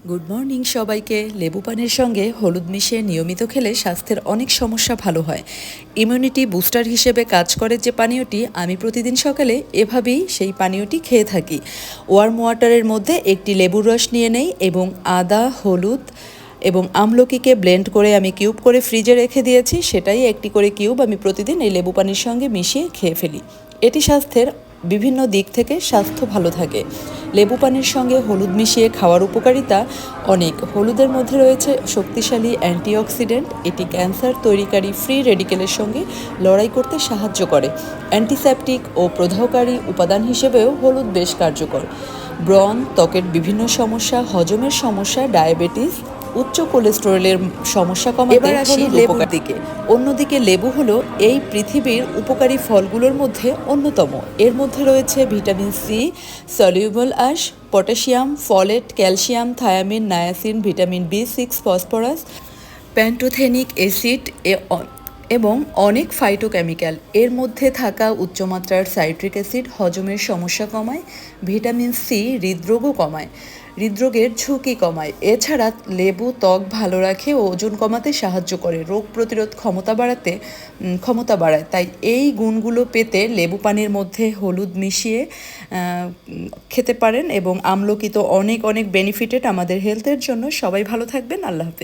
Good morning সবাইকে। লেবু পানির সঙ্গে হলুদ মিশিয়ে নিয়মিত খেলে স্বাস্থ্যের অনেক সমস্যা ভালো হয়। ইমিউনিটি বুস্টার হিসেবে কাজ করে যে পানীয়টি, আমি প্রতিদিন সকালে এভাবেই সেই পানীয়টি খেয়ে থাকি। ওয়ার্ম ওয়াটারের মধ্যে একটি লেবুর রস নিয়ে নেই এবং আদা, হলুদ এবং আমলকিকে ব্লেন্ড করে আমি কিউব করে ফ্রিজে রেখে দিয়েছি। সেটাই একটি করে কিউব আমি প্রতিদিন এই লেবু পানির সঙ্গে মিশিয়ে খেয়ে ফেলি। এটি স্বাস্থ্যের বিভিন্ন দিক থেকে স্বাস্থ্য ভালো থাকে। লেবু পানির সঙ্গে হলুদ মিশিয়ে খাওয়ার উপকারিতা অনেক। হলুদের মধ্যে রয়েছে শক্তিশালী অ্যান্টিঅক্সিডেন্ট। এটি ক্যান্সার তৈরিকারী ফ্রি রেডিকেলের সঙ্গে লড়াই করতে সাহায্য করে। অ্যান্টিসেপটিক ও প্রদাহকারী উপাদান হিসেবেও হলুদ বেশ কার্যকর। ব্রণ, ত্বকের বিভিন্ন সমস্যা, হজমের সমস্যা, ডায়াবেটিস, উচ্চ কোলেস্টেরলের সমস্যা কমাতে এবার আসি লেবুর দিকে। অন্যদিকে লেবু হলো এই পৃথিবীর উপকারী ফলগুলোর মধ্যে অন্যতম। এর মধ্যে রয়েছে ভিটামিন সি, সলিউবল আঁশ, potassium, folate, calcium, thiamine, niacin, vitamin বি6, ফসফরাস, প্যান্টোথেনিক অ্যাসিড এবং অনেক ফাইটোকেমিক্যাল। এর মধ্যে থাকা উচ্চমাত্রার সাইট্রিক অ্যাসিড হজমের সমস্যা কমায়। ভিটামিন সি হৃদরোগও কমায়, হৃদরোগের ঝুঁকি কমায়। এছাড়া লেবু ত্বক ভালো রাখে ও ওজন কমাতে সাহায্য করে, রোগ প্রতিরোধ ক্ষমতা বাড়ায়। তাই এই গুণগুলো পেতে লেবু পানির মধ্যে হলুদ মিশিয়ে খেতে পারেন। এবং আমলকি তো অনেক অনেক বেনিফিটেড আমাদের হেলথের জন্য। সবাই ভালো থাকবেন। আল্লাহ হাফেজ।